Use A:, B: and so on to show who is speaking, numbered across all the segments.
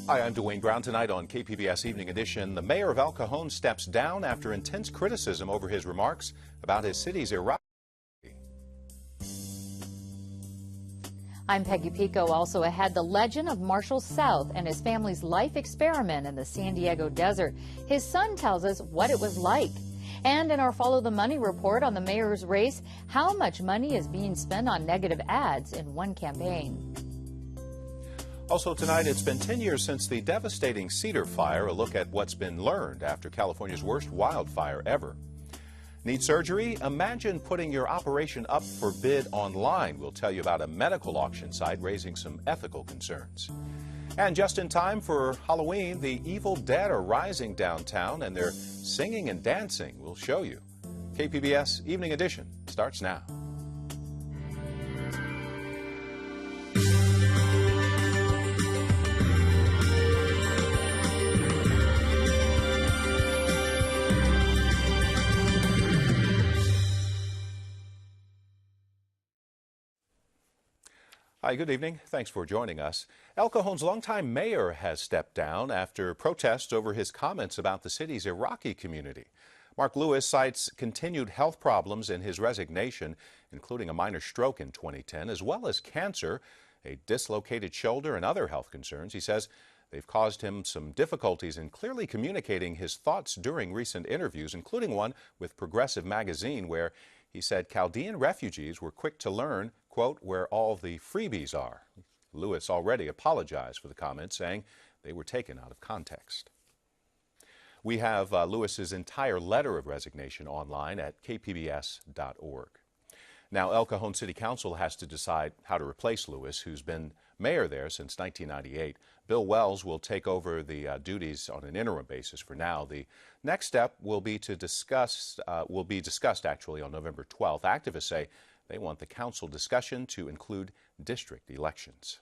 A: Hi, I'm Dwayne Brown. Tonight on KPBS Evening Edition, the mayor of El Cajon steps down after intense criticism over his remarks about his city's Iraq.
B: I'm Peggy Pico. Also ahead, the legend of Marshal South and his family's life experiment in the San Diego desert. His son tells us what it was like. And in our Follow the Money report on the mayor's race, how much money is being spent on negative ads in one campaign.
A: Also tonight, it's been 10 years since the devastating Cedar Fire. A look at what's been learned after California's worst wildfire ever. Need surgery? Imagine putting your operation up for bid online. We'll tell you about a medical auction site raising some ethical concerns. And just in time for Halloween, the Evil Dead are rising downtown and they're singing and dancing. We'll show you. KPBS Evening Edition starts now. Hi, good evening. Thanks for joining us. El Cajon's longtime mayor has stepped down after protests over his comments about the city's Iraqi community. Mark Lewis cites continued health problems in his resignation, including a minor stroke in 2010, as well as cancer, a dislocated shoulder, and other health concerns. He says they've caused him some difficulties in clearly communicating his thoughts during recent interviews, including one with Progressive magazine, where he said Chaldean refugees were quick to learn, quote, where all the freebies are. Lewis already apologized for the comments, saying they were taken out of context. We have Lewis's entire letter of resignation online at kpbs.org. Now, El Cajon City Council has to decide how to replace Lewis, who's been mayor there since 1998. Bill Wells will take over the duties on an interim basis for now. The next step will be discussed actually on November 12th. Activists say they want the council discussion to include district elections.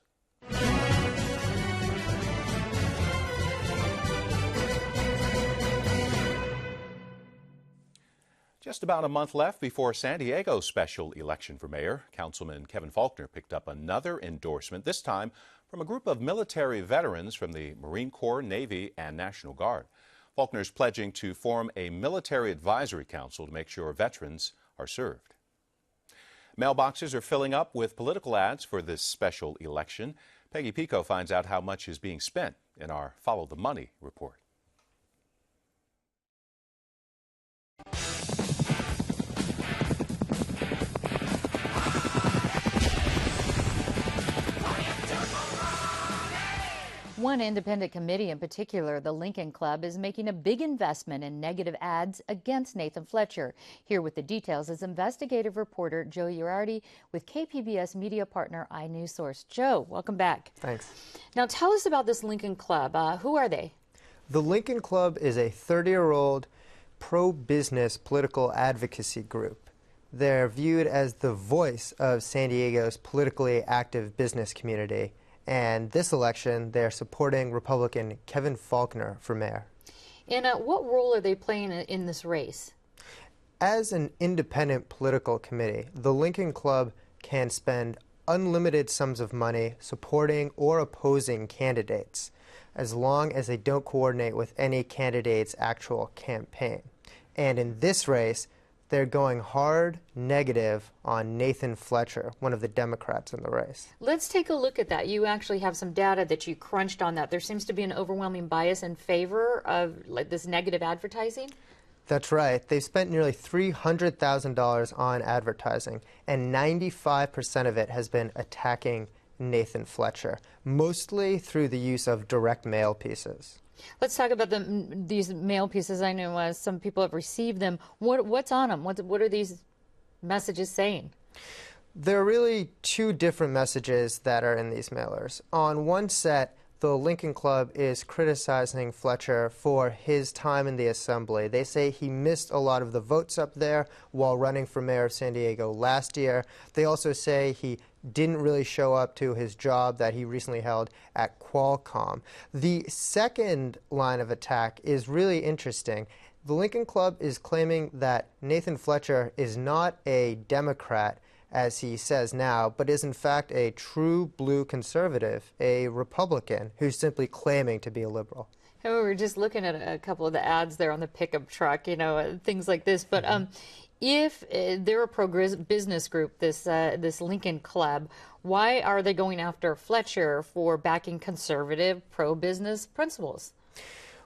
A: Just about a month left before San Diego's special election for mayor. Councilman Kevin Faulconer picked up another endorsement, this time from a group of military veterans from the Marine Corps, Navy, and National Guard. Faulconer's pledging to form a military advisory council to make sure veterans are served. Mailboxes are filling up with political ads for this special election. Peggy Pico finds out how much is being spent in our Follow the Money report.
B: One independent committee in particular, the Lincoln Club, is making a big investment in negative ads against Nathan Fletcher. Here with the details is investigative reporter Joe Uriarty with KPBS media partner inewsource. Joe, welcome back.
C: Thanks.
B: Now tell us about this Lincoln Club. Who are they?
C: The Lincoln Club is a 30-year-old pro-business political advocacy group. They're viewed as the voice of San Diego's politically active business community. And this election, they're supporting Republican Kevin Faulconer for mayor.
B: And what role are they playing in this race?
C: As an independent political committee, the Lincoln Club can spend unlimited sums of money supporting or opposing candidates, as long as they don't coordinate with any candidate's actual campaign. And in this race, they're going hard negative on Nathan Fletcher, one of the Democrats in the race.
B: Let's take a look at that. You actually have some data that you crunched on that. There seems to be an overwhelming bias in favor of this negative advertising.
C: That's right. They've spent nearly $300,000 on advertising, and 95% of it has been attacking Nathan Fletcher, mostly through the use of direct mail pieces.
B: Let's talk about these mail pieces. I know some people have received them. What's on them? What are these messages saying?
C: There are really two different messages that are in these mailers. On one set, the Lincoln Club is criticizing Fletcher for his time in the assembly. They say he missed a lot of the votes up there while running for mayor of San Diego last year. They also say he didn't really show up to his job that he recently held at Qualcomm. The second line of attack is really interesting. The Lincoln Club is claiming that Nathan Fletcher is not a Democrat, as he says now, but is in fact a true blue conservative, a Republican who's simply claiming to be a liberal.
B: We were just looking at a couple of the ads there on the pickup truck, you know, things like this. But if they're a pro-business group, this Lincoln Club, why are they going after Fletcher for backing conservative pro-business principles?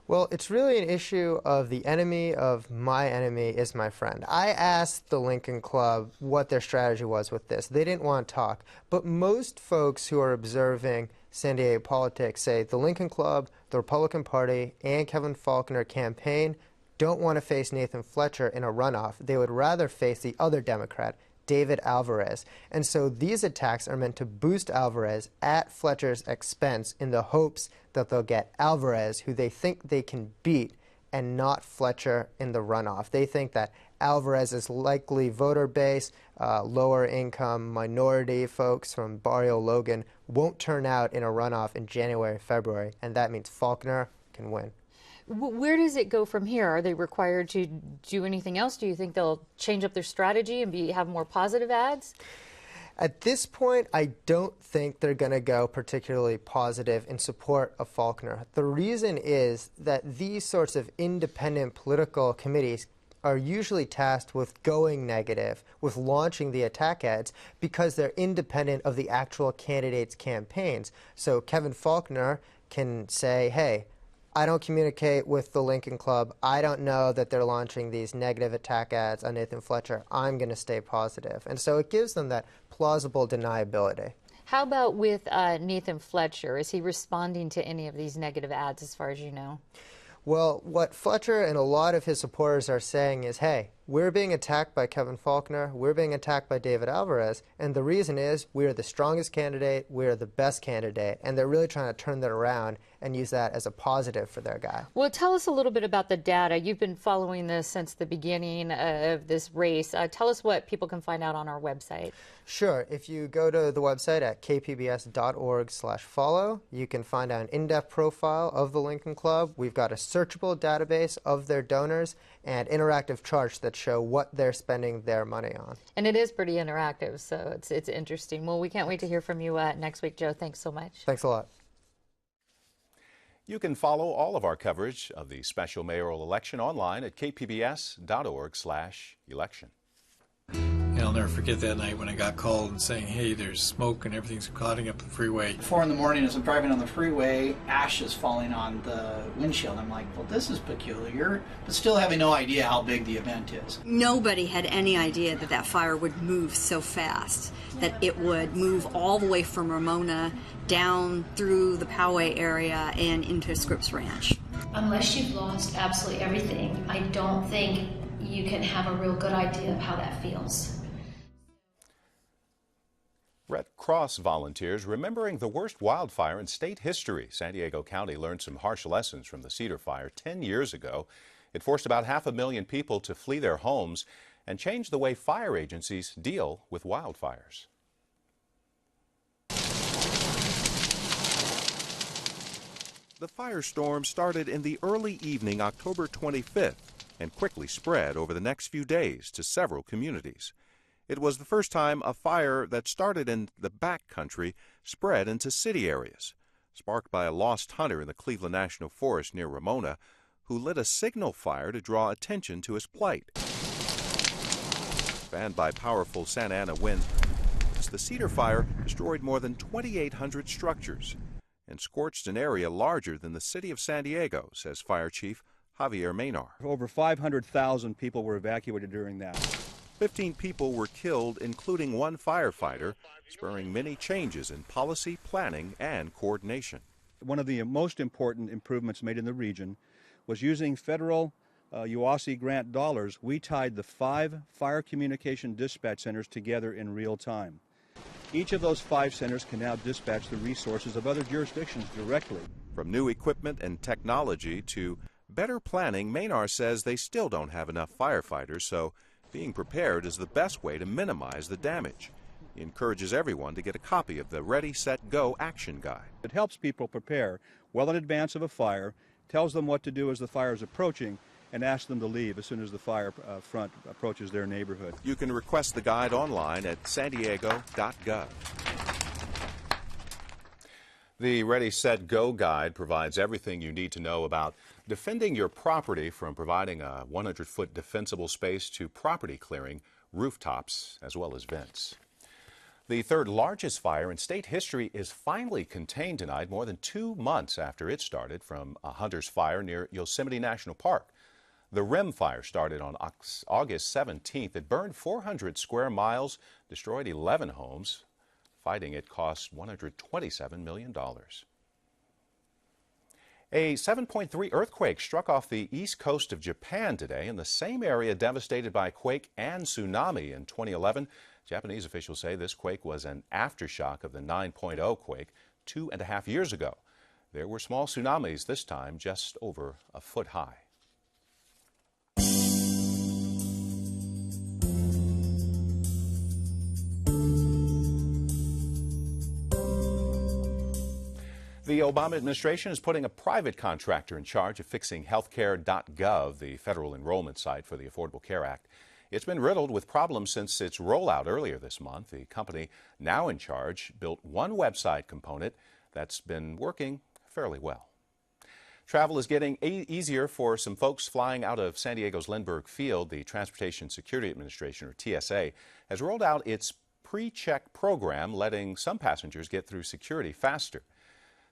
C: Well, it's really an issue of the enemy of my enemy is my friend. I asked the Lincoln Club what their strategy was with this. They didn't want to talk. But most folks who are observing San Diego politics say the Lincoln Club, the Republican Party, and Kevin Faulconer campaign don't want to face Nathan Fletcher in a runoff. They would rather face the other Democrat, David Alvarez. And so these attacks are meant to boost Alvarez at Fletcher's expense in the hopes that they'll get Alvarez, who they think they can beat, and not Fletcher in the runoff. They think that Alvarez's likely voter base, lower income minority folks from Barrio Logan, won't turn out in a runoff in January, February, and that means Faulconer can win.
B: Where does it go from here? Are they required to do anything else? Do you think they'll change up their strategy and have more positive ads?
C: At this point, I don't think they're going to go particularly positive in support of Faulconer. The reason is that these sorts of independent political committees are usually tasked with going negative, with launching the attack ads, because they're independent of the actual candidates' campaigns. So Kevin Faulconer can say, hey, I don't communicate with the Lincoln Club. I don't know that they're launching these negative attack ads on Nathan Fletcher. I'm going to stay positive. And so it gives them that plausible deniability.
B: How about with Nathan Fletcher? Is he responding to any of these negative ads as far as you know?
C: Well, what Fletcher and a lot of his supporters are saying is, hey, we're being attacked by Kevin Faulconer, we're being attacked by David Alvarez, and the reason is we are the strongest candidate, we are the best candidate, and they're really trying to turn that around and use that as a positive for their guy.
B: Well, tell us a little bit about the data. You've been following this since the beginning of this race. Tell us what people can find out on our website.
C: Sure. If you go to the website at kpbs.org/follow, you can find out an in-depth profile of the Lincoln Club. We've got a searchable database of their donors and interactive charts that show what they're spending their money on.
B: And it is pretty interactive, so it's interesting. Well, we can't wait to hear from you next week, Joe. Thanks so much.
C: Thanks a lot.
A: You can follow all of our coverage of the special mayoral election online at kpbs.org/election.
D: I'll never forget that night when I got called and saying, hey, there's smoke and everything's clouding up the freeway.
E: 4 in the morning as I'm driving on the freeway, ash is falling on the windshield. I'm like, well, this is peculiar, but still having no idea how big the event is.
F: Nobody had any idea that that fire would move so fast, that it would move all the way from Ramona down through the Poway area and into Scripps Ranch.
G: Unless you've lost absolutely everything, I don't think you can have a real good idea of how that feels.
A: Red Cross volunteers remembering the worst wildfire in state history. San Diego County learned some harsh lessons from the Cedar Fire 10 years ago. It forced about 500,000 people to flee their homes and changed the way fire agencies deal with wildfires. The firestorm started in the early evening October 25th and quickly spread over the next few days to several communities. It was the first time a fire that started in the back country spread into city areas, sparked by a lost hunter in the Cleveland National Forest near Ramona, who lit a signal fire to draw attention to his plight. Fanned by powerful Santa Ana winds, the Cedar Fire destroyed more than 2,800 structures and scorched an area larger than the city of San Diego, says Fire Chief Javier Maynard.
H: Over 500,000 people were evacuated during that.
A: 15 people were killed, including one firefighter, spurring many changes in policy, planning, and coordination.
H: One of the most important improvements made in the region was using federal UASI grant dollars. We tied the 5 fire communication dispatch centers together in real time. Each of those 5 centers can now dispatch the resources of other jurisdictions directly.
A: From new equipment and technology to better planning, Maynard says they still don't have enough firefighters, so being prepared is the best way to minimize the damage. He encourages everyone to get a copy of the Ready, Set, Go action guide.
H: It helps people prepare well in advance of a fire, tells them what to do as the fire is approaching, and ask them to leave as soon as the fire front approaches their neighborhood.
A: You can request the guide online at sandiego.gov. The Ready, Set, Go guide provides everything you need to know about defending your property, from providing a 100-foot defensible space to property clearing, rooftops, as well as vents. The third largest fire in state history is finally contained tonight, more than 2 months after it started from a hunter's fire near Yosemite National Park. The Rim Fire started on August 17th. It burned 400 square miles, destroyed 11 homes. Fighting it cost $127 million. A 7.3 earthquake struck off the east coast of Japan today, in the same area devastated by quake and tsunami in 2011. Japanese officials say this quake was an aftershock of the 9.0 quake 2.5 years ago. There were small tsunamis this time, just over a foot high. The Obama administration is putting a private contractor in charge of fixing healthcare.gov, the federal enrollment site for the Affordable Care Act. It's been riddled with problems since its rollout earlier this month. The company now in charge built one website component that's been working fairly well. Travel is getting easier for some folks flying out of San Diego's Lindbergh Field. The Transportation Security Administration, or TSA, has rolled out its pre-check program, letting some passengers get through security faster.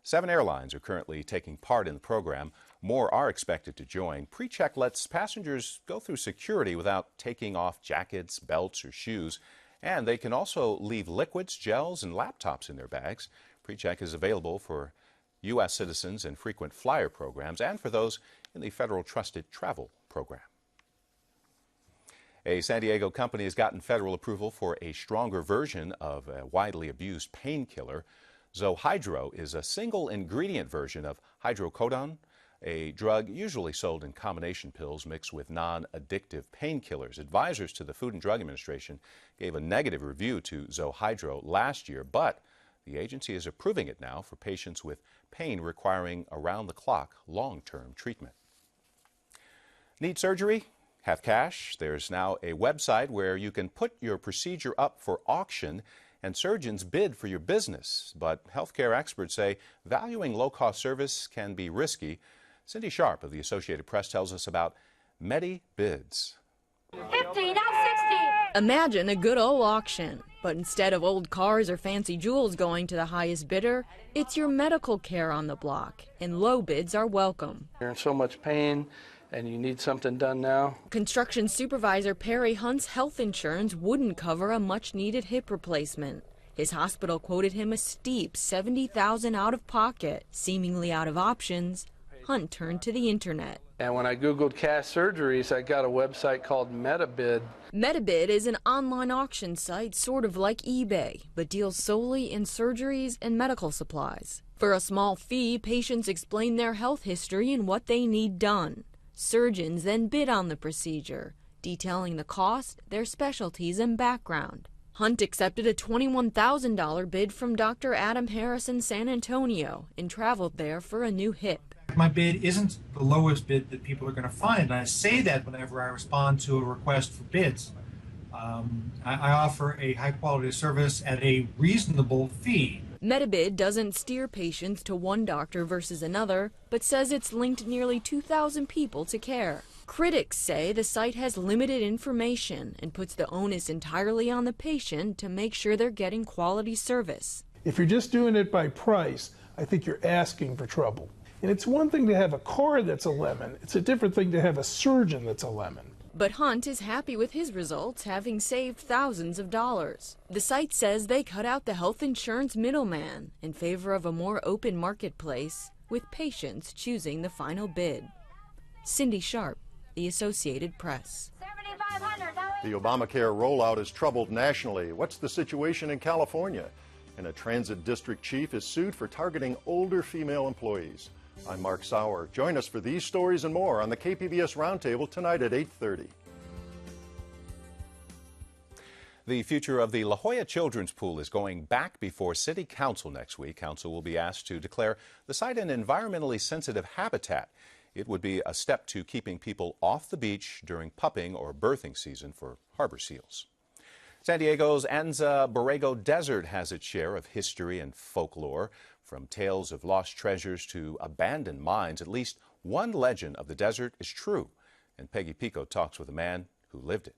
A: 7 airlines are currently taking part in the program. More are expected to join. Pre-check lets passengers go through security without taking off jackets, belts, or shoes. And they can also leave liquids, gels, and laptops in their bags. Pre-check is available for U.S. citizens in frequent flyer programs and for those in the Federal Trusted Travel Program. A San Diego company has gotten federal approval for a stronger version of a widely abused painkiller. Zohydro is a single-ingredient version of hydrocodone, a drug usually sold in combination pills mixed with non-addictive painkillers. Advisors to the Food and Drug Administration gave a negative review to Zohydro last year, but the agency is approving it now for patients with pain requiring around-the-clock long-term treatment. Need surgery? Have cash? There's now a website where you can put your procedure up for auction and surgeons bid for your business. But healthcare experts say valuing low-cost service can be risky. Cindy Sharp of the Associated Press tells us about MediBids.
I: 50, now 60. Imagine a good old auction, but instead of old cars or fancy jewels going to the highest bidder, it's your medical care on the block, and low bids are welcome.
J: You're in so much pain, and you need something done now.
I: Construction supervisor Perry Hunt's health insurance wouldn't cover a much-needed hip replacement. His hospital quoted him a steep $70,000 out of pocket. Seemingly out of options, Hunt turned to the internet.
J: And when I Googled cash surgeries, I got a website called MediBid.
I: MediBid is an online auction site sort of like eBay, but deals solely in surgeries and medical supplies. For a small fee, patients explain their health history and what they need done. Surgeons then bid on the procedure, detailing the cost, their specialties, and background. Hunt accepted a $21,000 bid from Dr. Adam Harris in San Antonio and traveled there for a new hip.
K: My bid isn't the lowest bid that people are going to find, and I say that whenever I respond to a request for bids. I offer a high-quality service at a reasonable fee.
I: MediBid doesn't steer patients to one doctor versus another, but says it's linked nearly 2,000 people to care. Critics say the site has limited information and puts the onus entirely on the patient to make sure they're getting quality service.
L: If you're just doing it by price, I think you're asking for trouble. And it's one thing to have a car that's a lemon. It's a different thing to have a surgeon that's a lemon.
I: But Hunt is happy with his results, having saved thousands of dollars. The site says they cut out the health insurance middleman in favor of a more open marketplace, with patients choosing the final bid. Cindy Sharp, The Associated Press.
M: The Obamacare rollout is troubled nationally. What's the situation in California? And a transit district chief is sued for targeting older female employees. I'm Mark Sauer. Join us for these stories and more on the KPBS Roundtable tonight at 8:30.
A: The future of the La Jolla Children's Pool is going back before City Council next week. Council will be asked to declare the site an environmentally sensitive habitat. It would be a step to keeping people off the beach during pupping or birthing season for harbor seals. San Diego's Anza Borrego Desert has its share of history and folklore. From tales of lost treasures to abandoned mines, at least one legend of the desert is true. And Peggy Pico talks with a man who lived it.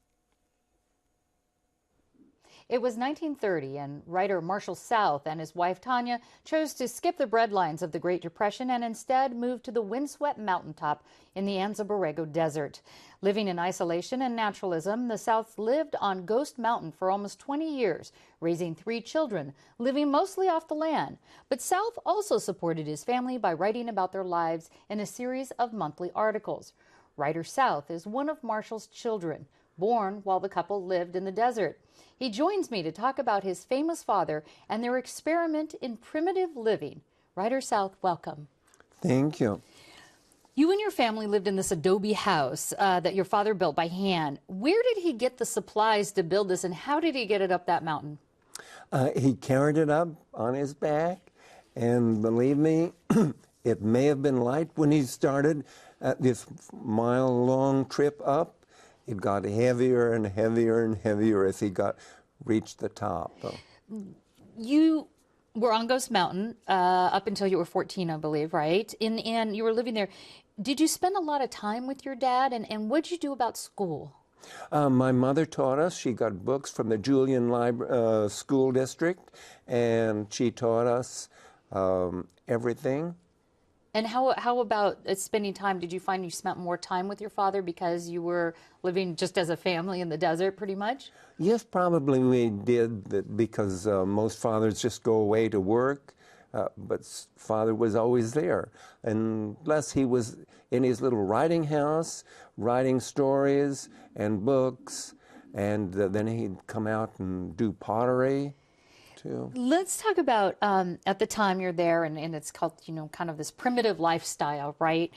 B: It was 1930, and writer Marshal South and his wife Tanya chose to skip the breadlines of the Great Depression and instead moved to the windswept mountaintop in the Anza Borrego Desert. Living in isolation and naturalism, the Souths lived on Ghost Mountain for almost 20 years, raising 3 children, living mostly off the land. But South also supported his family by writing about their lives in a series of monthly articles. Writer South is one of Marshall's children, born while the couple lived in the desert. He joins me to talk about his famous father and their experiment in primitive living. Writer South, welcome.
N: Thank you.
B: You and your family lived in this adobe house that your father built by hand. Where did he get the supplies to build this, and how did he get it up that mountain?
N: He carried it up on his back, and believe me, it may have been light when he started this mile-long trip up. It got heavier and heavier and heavier as he reached the top.
B: You were on Ghost Mountain up until you were 14, I believe, right? And you were living there. Did you spend a lot of time with your dad, and what did you do about school?
N: My mother taught us. She got books from the Julian School District, and she taught us everything.
B: And how about spending time? Did you find you spent more time with your father because you were living just as a family in the desert, pretty much?
N: Yes, probably we did, because most fathers just go away to work, but father was always there. Unless he was in his little writing house, writing stories and books, and then he'd come out and do pottery.
B: Let's talk about at the time you're there, and it's called, kind of this primitive lifestyle, right?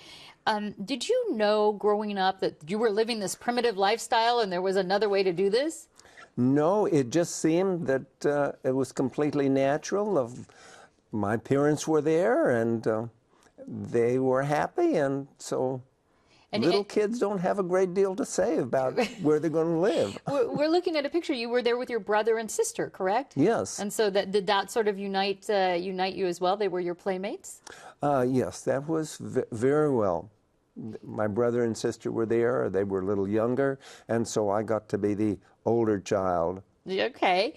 B: Did you know growing up that you were living this primitive lifestyle and there was another way to do this?
N: No, it just seemed that it was completely natural. My parents were there, and they were happy, and so... Little kids don't have a great deal to say about where they're going to live.
B: We're looking at a picture. You were there with your brother and sister, correct?
N: Yes.
B: And so did that sort of unite you as well? They were your playmates?
N: Yes, that was very well. My brother and sister were there. They were a little younger, and so I got to be the older child.
B: Okay.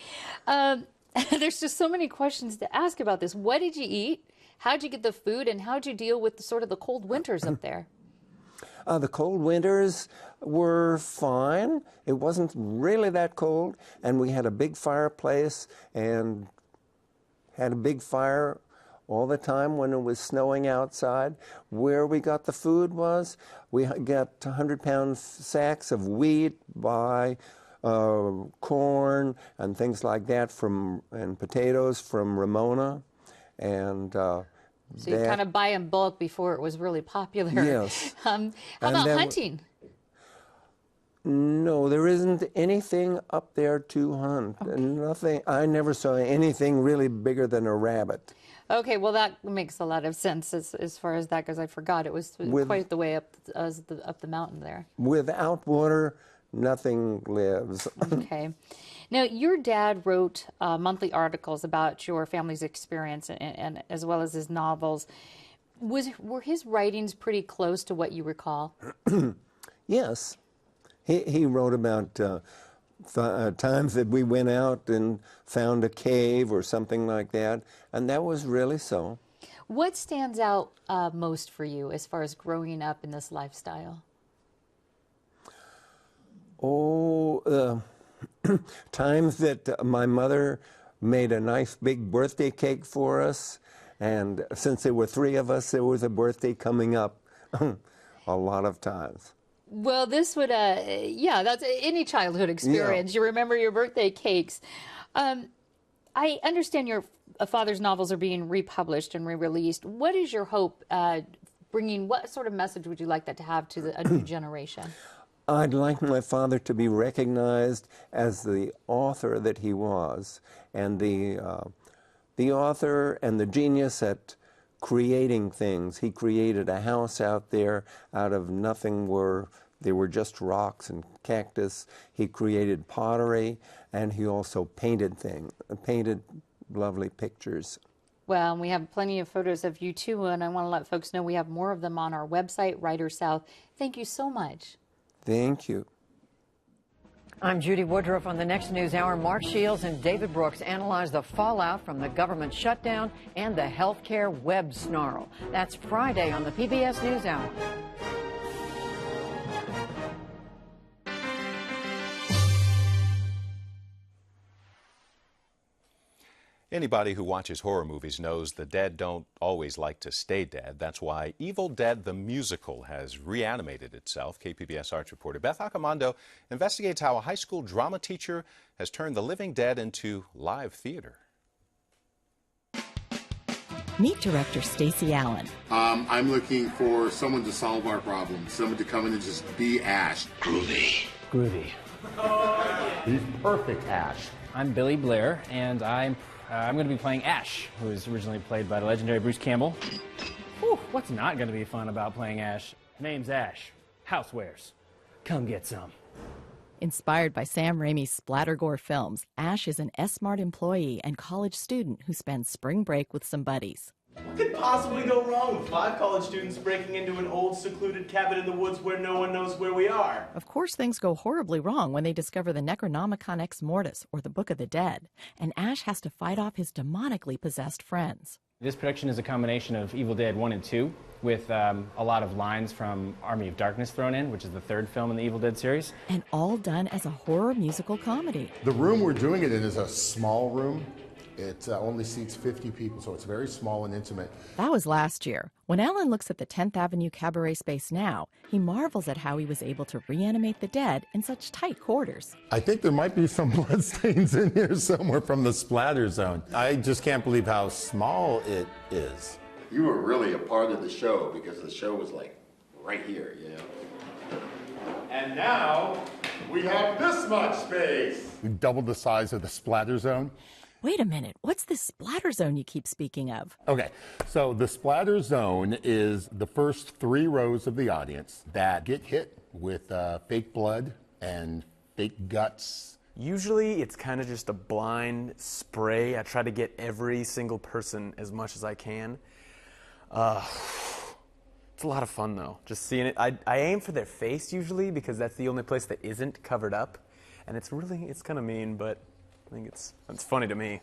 B: There's just so many questions to ask about this. What did you eat? How'd you get the food? And how'd you deal with the cold winters up there?
N: The cold winters were fine. It wasn't really that cold, and we had a big fireplace and had a big fire all the time when it was snowing outside. Where we got the food was, we got 100-pound sacks of wheat, corn, and things like that and potatoes from Ramona, and
B: so you kind of buy in bulk before it was really popular.
N: Yes.
B: How about hunting?
N: No, there isn't anything up there to hunt. Okay. Nothing. I never saw anything really bigger than a rabbit.
B: Okay, well that makes a lot of sense as far as that goes. I forgot it was quite the way up the mountain there.
N: Without water, nothing lives.
B: Okay. Now, your dad wrote monthly articles about your family's experience and as well as his novels. Were his writings pretty close to what you recall?
N: Yes. He wrote about times that we went out and found a cave or something like that, and that was really so.
B: What stands out most for you as far as growing up in this lifestyle?
N: Times that my mother made a nice big birthday cake for us, and since there were 3 of us, there was a birthday coming up a lot of times.
B: Well, this would, that's any childhood experience. Yeah. You remember your birthday cakes. I understand your father's novels are being republished and re-released. What is your hope what sort of message would you like that to have to a new generation?
N: I'd like my father to be recognized as the author that he was, and the author and the genius that creating things. He created a house out there out of nothing they were just rocks and cactus. He created pottery, and he also painted lovely pictures.
B: Well, we have plenty of photos of you too, and I want to let folks know we have more of them on our website, Writer South. Thank you so much.
N: Thank you.
O: I'm Judy Woodruff. On the next News Hour, Mark Shields and David Brooks analyze the fallout from the government shutdown and the healthcare web snarl. That's Friday on the PBS News Hour.
A: Anybody who watches horror movies knows the dead don't always like to stay dead. That's why Evil Dead the Musical has reanimated itself. KPBS Arts reporter Beth Accomando investigates how a high school drama teacher has turned the living dead into live theater.
P: Meet director Stacey Allen.
Q: I'm looking for someone to solve our problem, someone to come in and just be Ash.
R: Groovy.
S: He's perfect Ash.
R: I'm Billy Blair, and I'm going to be playing Ash, who was originally played by the legendary Bruce Campbell. Whew, what's not going to be fun about playing Ash? Name's Ash. Housewares. Come get some.
P: Inspired by Sam Raimi's Splattergore films, Ash is an S-Mart employee and college student who spends spring break with some buddies.
T: What could possibly go wrong with 5 college students breaking into an old secluded cabin in the woods where no one knows where we are?
P: Of course, things go horribly wrong when they discover the Necronomicon Ex Mortis, or the Book of the Dead, and Ash has to fight off his demonically possessed friends.
R: This production is a combination of Evil Dead 1 and 2, with a lot of lines from Army of Darkness thrown in, which is the 3rd film in the Evil Dead series.
P: And all done as a horror musical comedy.
Q: The room we're doing it in is a small room. It only seats 50 people, so it's very small and intimate.
P: That was last year. When Alan looks at the 10th Avenue cabaret space now, he marvels at how he was able to reanimate the dead in such tight quarters.
Q: I think there might be some bloodstains in here somewhere from the splatter zone. I just can't believe how small it is. You were really a part of the show because the show was like right here, you know? And now we have this much space. We doubled the size of the splatter zone.
P: Wait a minute, what's this splatter zone you keep speaking of?
Q: Okay, so the splatter zone is the first 3 rows of the audience that get hit with fake blood and fake guts.
T: Usually it's kind of just a blind spray. I try to get every single person as much as I can. It's a lot of fun though, just seeing it. I aim for their face usually because that's the only place that isn't covered up. And it's kind of mean, but I think it's funny to me.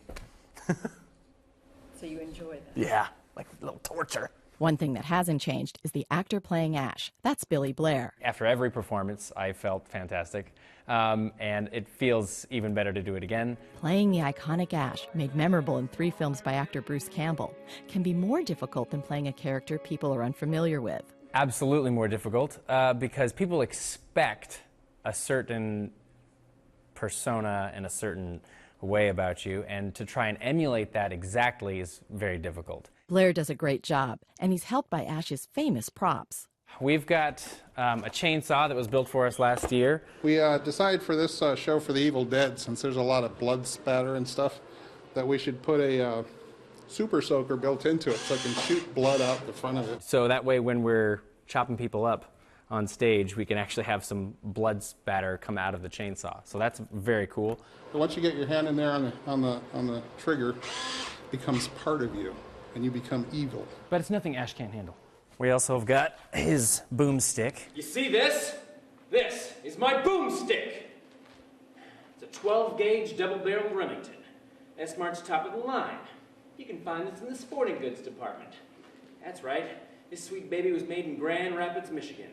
O: So you enjoy that?
T: Yeah, like a little torture.
P: One thing that hasn't changed is the actor playing Ash. That's Billy Blair.
R: After every performance, I felt fantastic, and it feels even better to do it again.
P: Playing the iconic Ash, made memorable in 3 films by actor Bruce Campbell, can be more difficult than playing a character people are unfamiliar with.
R: Absolutely more difficult, because people expect a certain persona and a certain way about you, and to try and emulate that exactly is very difficult.
P: Blair does a great job, and he's helped by Ash's famous props.
R: We've got a chainsaw that was built for us last year.
U: We decided for this show for the Evil Dead, since there's a lot of blood spatter and stuff, that we should put a super soaker built into it so it can shoot blood out the front of it.
R: So that way when we're chopping people up on stage, we can actually have some blood spatter come out of the chainsaw. So that's very cool.
U: Once you get your hand in there on the trigger, it becomes part of you, and you become evil.
R: But it's nothing Ash can't handle. We also have got his boomstick.
V: You see this? This is my boomstick. It's a 12-gauge double-barreled Remington. S-Mart's top of the line. You can find this in the sporting goods department. That's right. This sweet baby was made in Grand Rapids, Michigan.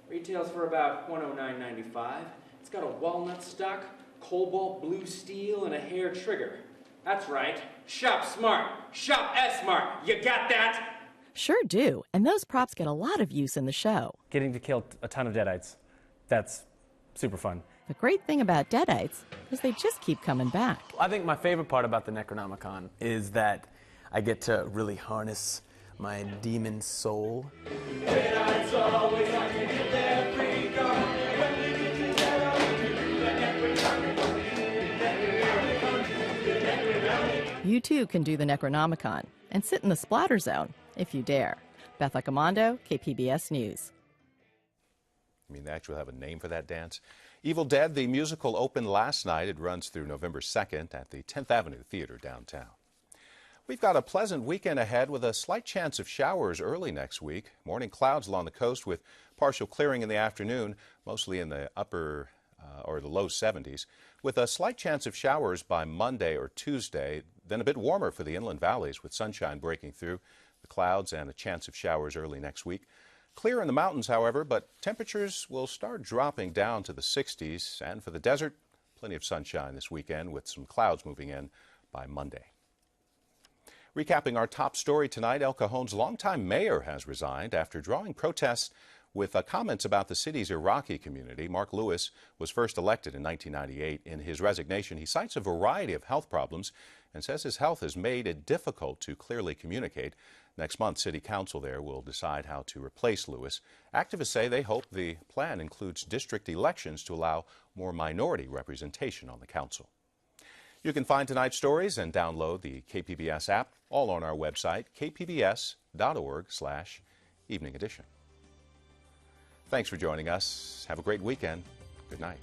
V: Retails for about $109.95. It's got a walnut stock, cobalt blue steel, and a hair trigger. That's right. Shop smart. Shop S-Mart. You got that?
P: Sure do, and those props get a lot of use in the show.
R: Getting to kill a ton of Deadites, that's super fun.
P: The great thing about Deadites is they just keep coming back.
T: I think my favorite part about the Necronomicon is that I get to really harness my demon soul.
P: You too can do the Necronomicon and sit in the splatter zone if you dare. Beth Accomando, KPBS News.
A: I mean, they actually have a name for that dance. Evil Dead, the musical, opened last night. It runs through November 2nd at the 10th Avenue Theater downtown. We've got a pleasant weekend ahead with a slight chance of showers early next week. Morning clouds along the coast with partial clearing in the afternoon, mostly in the upper or the low 70s, with a slight chance of showers by Monday or Tuesday, then a bit warmer for the inland valleys with sunshine breaking through the clouds and a chance of showers early next week. Clear in the mountains, however, but temperatures will start dropping down to the 60s, and for the desert, plenty of sunshine this weekend with some clouds moving in by Monday. Recapping our top story tonight, El Cajon's longtime mayor has resigned after drawing protests with comments about the city's Iraqi community. Mark Lewis was first elected in 1998. In his resignation, he cites a variety of health problems and says his health has made it difficult to clearly communicate. Next month, City Council there will decide how to replace Lewis. Activists say they hope the plan includes district elections to allow more minority representation on the council. You can find tonight's stories and download the KPBS app, all on our website, kpbs.org/evening edition. Thanks for joining us. Have a great weekend. Good night.